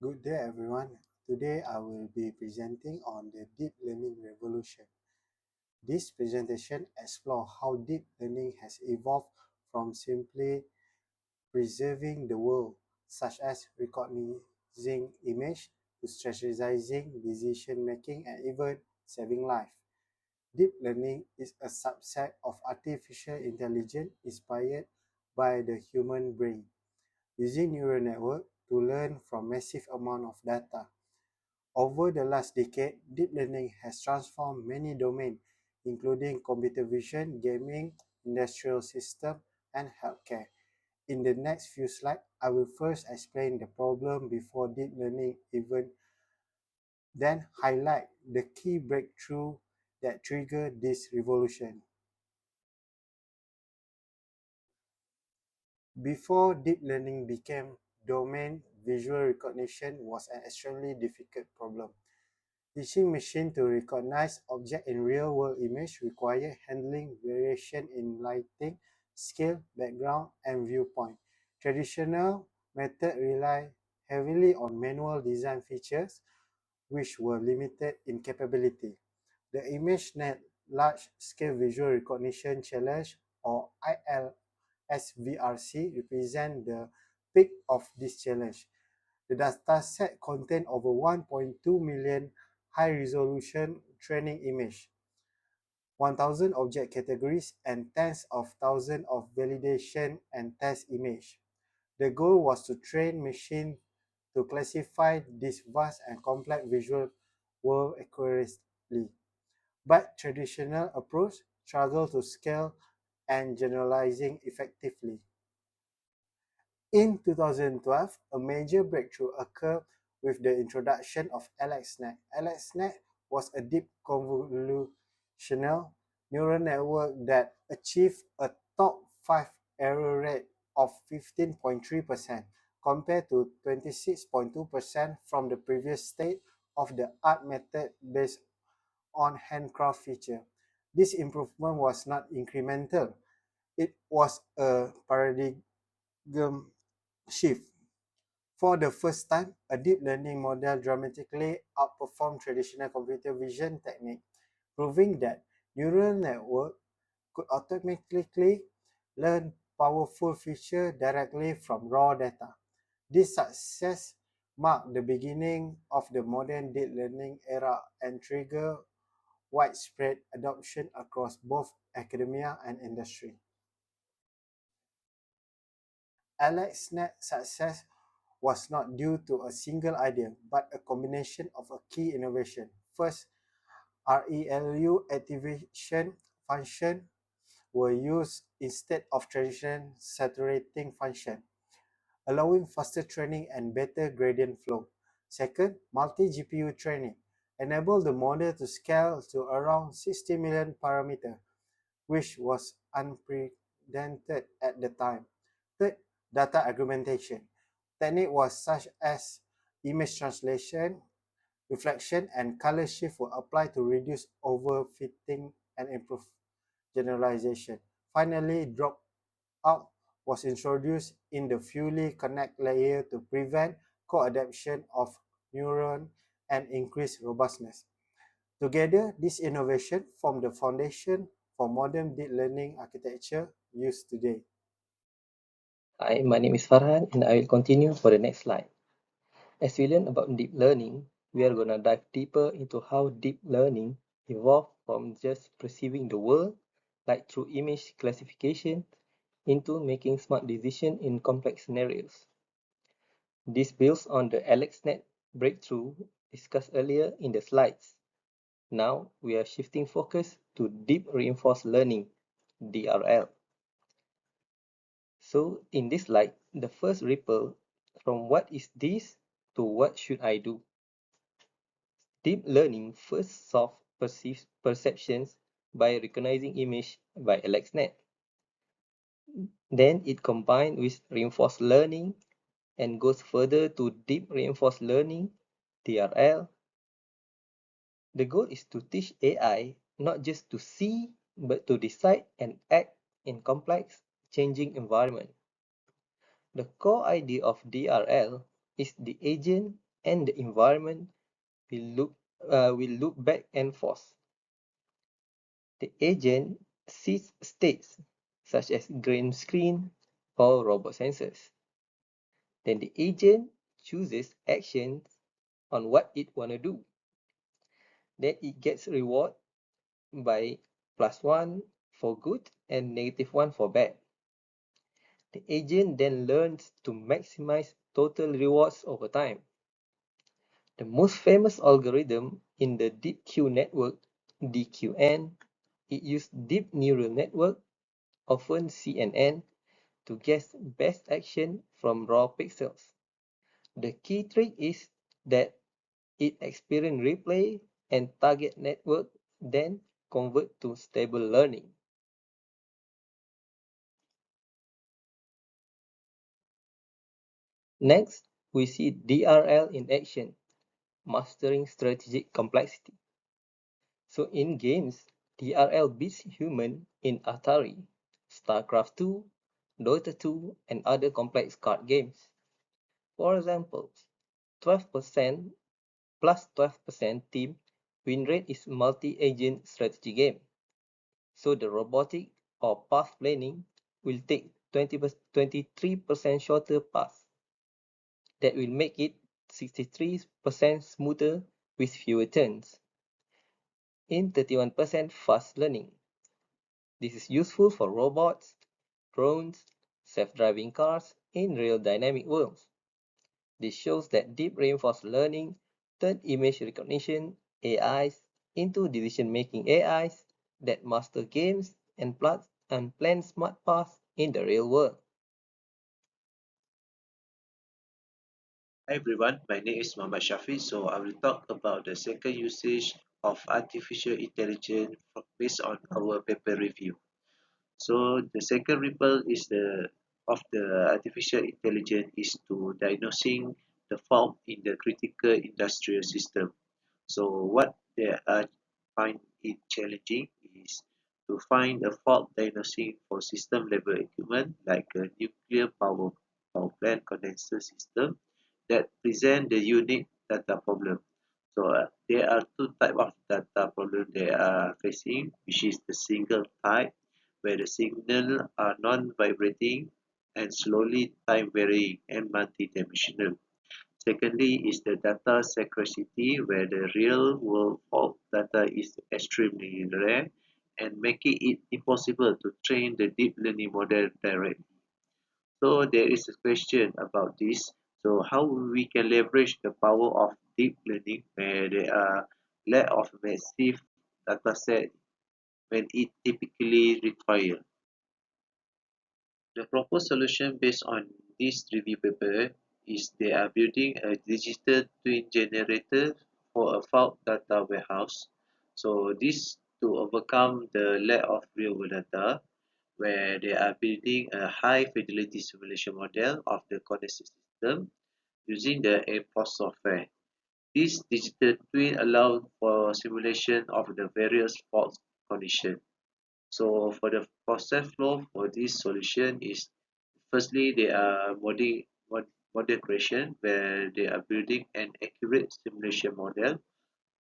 Good day everyone. Today I will be presenting on the deep learning revolution. This presentation explores how deep learning has evolved from simply preserving the world, such as recognizing image, to strategizing decision making and even saving life. Deep learning is a subset of artificial intelligence inspired by the human brain, using neural network to learn from massive amount of data. Over the last decade, deep learning has transformed many domains, including computer vision, gaming, industrial systems, and healthcare. In the next few slides, I will first explain the problem before deep learning even then highlight the key breakthrough that triggered this revolution. Before deep learning became domain, visual recognition was an extremely difficult problem. Teaching machine to recognize objects in real-world image require handling variation in lighting, scale, background, and viewpoint. Traditional methods rely heavily on manual design features, which were limited in capability. The ImageNet Large-Scale Visual Recognition Challenge, or ILSVRC, represents the peak of this challenge. The dataset contained over 1.2 million high-resolution training images, 1,000 object categories, and tens of thousands of validation and test images. The goal was to train machines to classify this vast and complex visual world accurately. But traditional approach struggled to scale and generalizing effectively. In 2012, a major breakthrough occurred with the introduction of AlexNet. AlexNet was a deep convolutional neural network that achieved a top 5 error rate of 15.3% compared to 26.2% from the previous state of the art method based on handcraft feature. This improvement was not incremental. It was a paradigm shift. For the first time, a deep learning model dramatically outperformed traditional computer vision techniques, proving that neural networks could automatically learn powerful features directly from raw data. This success marked the beginning of the modern deep learning era and triggered widespread adoption across both academia and industry. AlexNet's success was not due to a single idea, but a combination of a key innovation. First, ReLU activation function were used instead of traditional saturating function, allowing faster training and better gradient flow. Second, multi-GPU training enabled the model to scale to around 60 million parameters, which was unprecedented at the time. Third, data augmentation. Techniques was such as image translation, reflection, and color shift were applied to reduce overfitting and improve generalization. Finally, dropout was introduced in the fully connect layer to prevent co-adaptation of neuron and increase robustness. Together, this innovation form the foundation for modern deep learning architecture used today. Hi, my name is Farhan and I will continue for the next slide. As we learn about deep learning, we are going to dive deeper into how deep learning evolved from just perceiving the world, like through image classification, into making smart decisions in complex scenarios. This builds on the AlexNet breakthrough discussed earlier in the slides. Now we are shifting focus to deep reinforced learning, DRL. So in this slide, the first ripple from what is this to what should I do? Deep learning first solved perceptions by recognizing image by AlexNet. Then it combined with reinforced learning and goes further to deep reinforced learning, DRL. The goal is to teach AI not just to see, but to decide and act in complex, changing environment. The core idea of DRL is the agent and the environment will loop back and forth. The agent sees states such as green screen or robot sensors. Then the agent chooses actions on what it want to do. Then it gets reward by +1 for good and -1 for bad. The agent then learns to maximize total rewards over time. The most famous algorithm in the deep Q network, DQN, it used deep neural network, often CNN, to guess best action from raw pixels. The key trick is that it experience replay and target network then convert to stable learning. Next, we see DRL in action, mastering strategic complexity. So in games, DRL beats human in Atari, StarCraft 2, Dota 2, and other complex card games. For example, 12% plus 12% team win rate is multi-agent strategy game. So the robotic or path planning will take 23% shorter path. That will make it 63% smoother with fewer turns. In 31% fast learning. This is useful for robots, drones, self-driving cars in real dynamic worlds. This shows that deep reinforced learning turned image recognition AIs into decision-making AIs that master games and plan smart paths in the real world. Hi everyone, my name is Mohd Syafiq. So I will talk about the second usage of artificial intelligence based on our paper review. So the second ripple is the of the artificial intelligence is to diagnosing the fault in the critical industrial system. So what they are find it challenging is to find a fault diagnosing for system level equipment like a nuclear power plant condenser system that present the unique data problem. So there are two type of data problem they are facing, which is the single type, where the signal are non-vibrating and slowly time varying and multi-dimensional. Secondly is the data scarcity, where the real world fault data is extremely rare and making it impossible to train the deep learning model directly. So there is a question about this. So how we can leverage the power of deep learning where there are lack of massive data set when it typically required. The proposed solution based on this review paper is they are building a digital twin generator for a fault data warehouse. So this to overcome the lack of real world data, where they are building a high fidelity simulation model of the condenser system using the APOS software. This digital twin allows for simulation of the various fault conditions. So for the process flow for this solution is firstly they are model creation, where they are building an accurate simulation model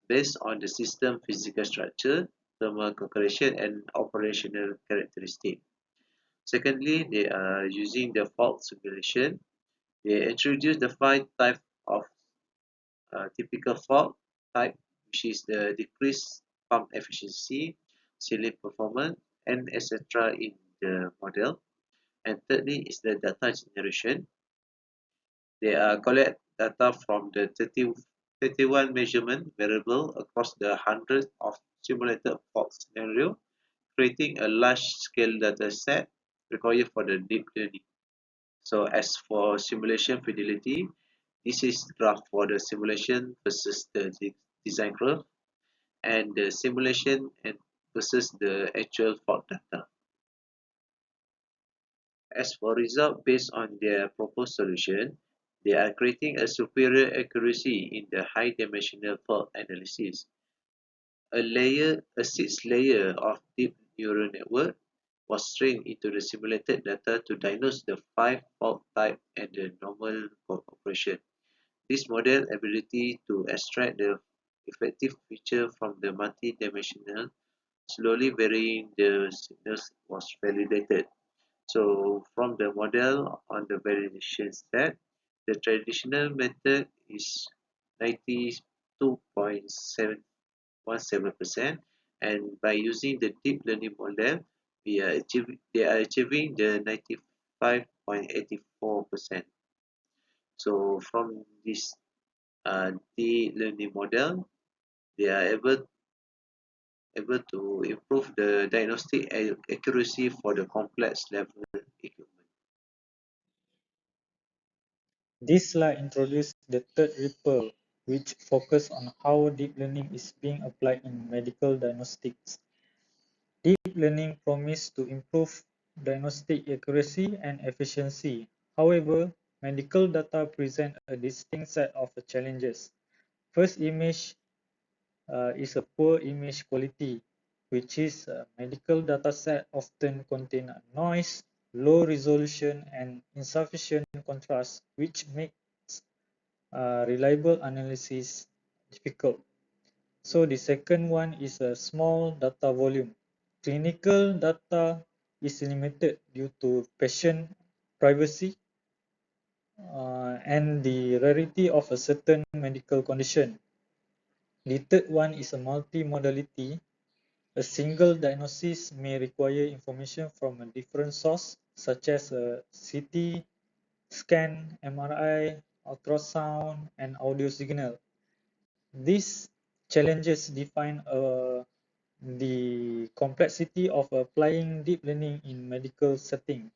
based on the system physical structure, thermal calculation and operational characteristic. Secondly, they are using the fault simulation. They introduce the five types of typical fault type, which is the decreased pump efficiency, sealing performance, and etc. in the model. And thirdly is the data generation. They collect data from the 31 measurement variable across the hundreds of simulated fault scenario, creating a large-scale data set required for the deep learning. So as for simulation fidelity, this is graph for the simulation versus the design curve, and the simulation and versus the actual fault data. As for result based on their proposed solution, they are creating a superior accuracy in the high dimensional fault analysis. A sixth layer of deep neural network was trained into the simulated data to diagnose the five fault type and the normal operation. This model ability to extract the effective feature from the multi-dimensional, slowly varying the signals was validated. So from the model on the validation set, the traditional method is 92.717%, and by using the deep learning model, they are achieving the 95.84%. So from this deep learning model, they are able to improve the diagnostic accuracy for the complex level equipment. This slide introduces the third ripple, which focuses on how deep learning is being applied in medical diagnostics. Deep learning promises to improve diagnostic accuracy and efficiency. However, medical data present a distinct set of challenges. First image is a poor image quality, which is medical dataset often contain noise, low resolution, and insufficient contrast, which makes reliable analysis difficult. So the second one is a small data volume. Clinical data is limited due to patient privacy and the rarity of a certain medical condition. The third one is a multimodality. A single diagnosis may require information from a different source, such as a CT scan, MRI, ultrasound, and audio signal. These challenges define the complexity of applying deep learning in medical setting.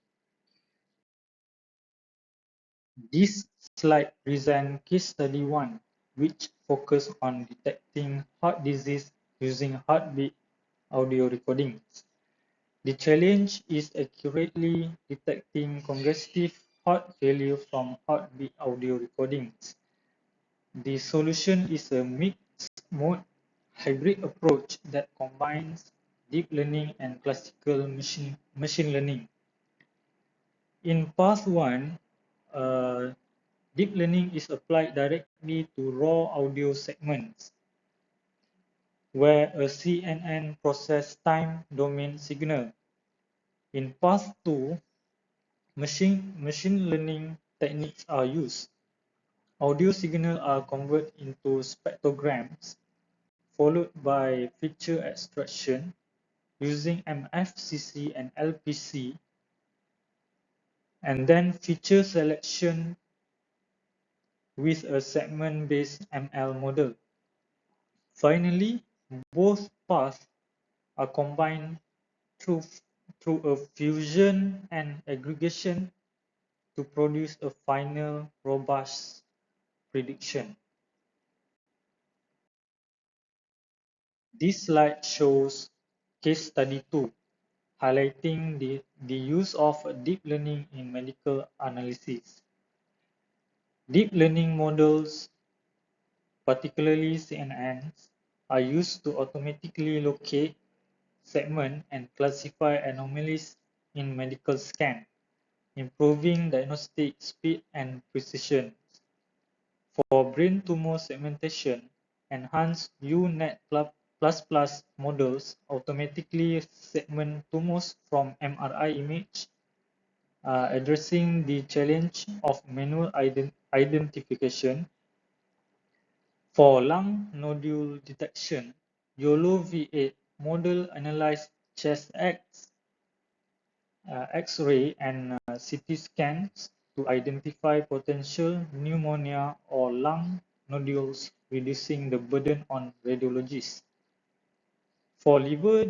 This slide presents case study 1, which focus on detecting heart disease using heartbeat audio recordings. The challenge is accurately detecting congestive heart failure from heartbeat audio recordings. The solution is a mixed mode hybrid approach that combines deep learning and classical machine learning. In path 1, uh, deep learning is applied directly to raw audio segments, where a CNN process time domain signal. In path 2, machine learning techniques are used. Audio signals are converted into spectrograms, followed by feature extraction using MFCC and LPC, and then feature selection with a segment-based ML model. Finally, both paths are combined through, through a fusion and aggregation to produce a final robust prediction. This slide shows case study 2, highlighting the use of deep learning in medical analysis. Deep learning models, particularly CNNs, are used to automatically locate, segment, and classify anomalies in medical scan, improving diagnostic speed and precision. For brain tumor segmentation, enhanced UNet++ models automatically segment tumors from MRI image, addressing the challenge of manual identification. For lung nodule detection, YOLO V8 model analyzed chest X-ray and CT scans to identify potential pneumonia or lung nodules, reducing the burden on radiologists. For liver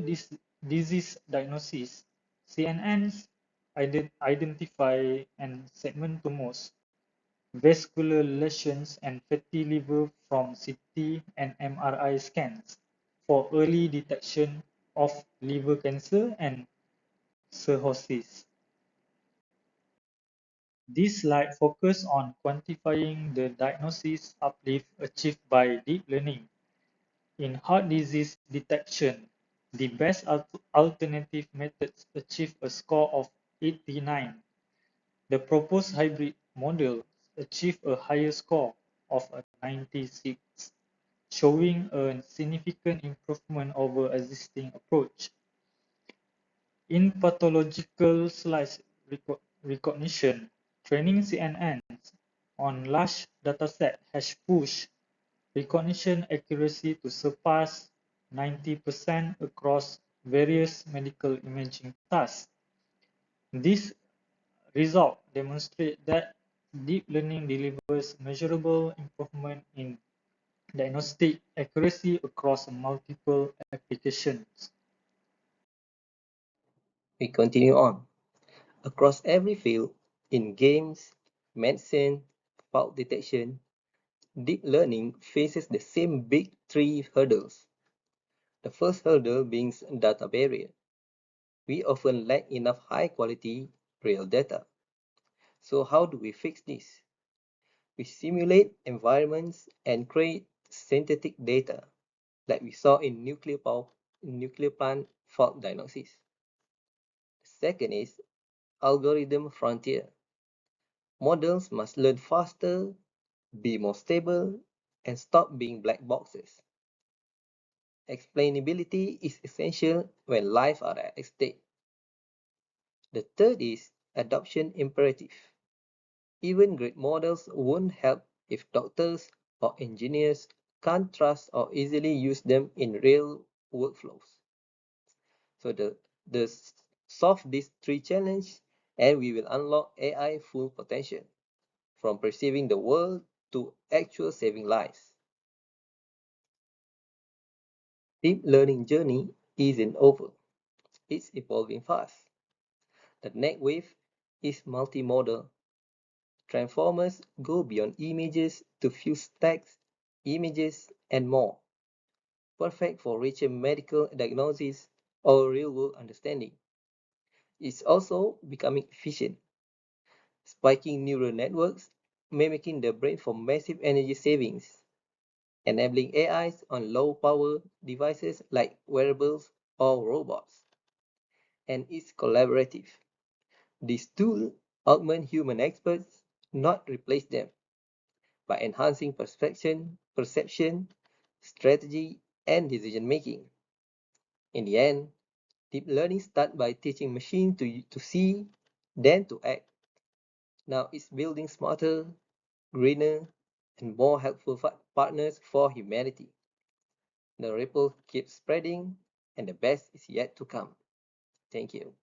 disease diagnosis, CNNs identify and segment tumors, vascular lesions, and fatty liver from CT and MRI scans for early detection of liver cancer and cirrhosis. This slide focuses on quantifying the diagnosis uplift achieved by deep learning. In heart disease detection, the best alternative methods achieve a score of 89. The proposed hybrid model achieved a higher score, of 96, showing a significant improvement over existing approach. In pathological slice recognition, training CNNs on large dataset has pushed recognition accuracy to surpass 90% across various medical imaging tasks. This result demonstrates that deep learning delivers measurable improvement in diagnostic accuracy across multiple applications. We continue on. Across every field, in games, medicine, fault detection, deep learning faces the same big three hurdles. The first hurdle being data barrier. We often lack enough high quality real data. So how do we fix this? We simulate environments and create synthetic data like we saw in nuclear plant fault diagnosis. The second is algorithm frontier. Models must learn faster, be more stable, and stop being black boxes. Explainability is essential when lives are at stake. The third is adoption imperative. Even great models won't help if doctors or engineers can't trust or easily use them in real workflows. So the solve these three challenges and we will unlock AI full potential from perceiving the world to actual saving lives. Deep learning journey isn't over. It's evolving fast. The next wave is multimodal. Transformers go beyond images to fuse text, images, and more, perfect for richer medical diagnosis or real-world understanding. It's also becoming efficient, spiking neural networks, mimicking the brain for massive energy savings, enabling AIs on low-power devices like wearables or robots. And it's collaborative. These tools augment human experts, not replace them, by enhancing perception, strategy, and decision making. In the end, deep learning starts by teaching machines to see, then to act. Now it's building smarter, greener, and more helpful partners for humanity. The ripple keeps spreading, and the best is yet to come. Thank you.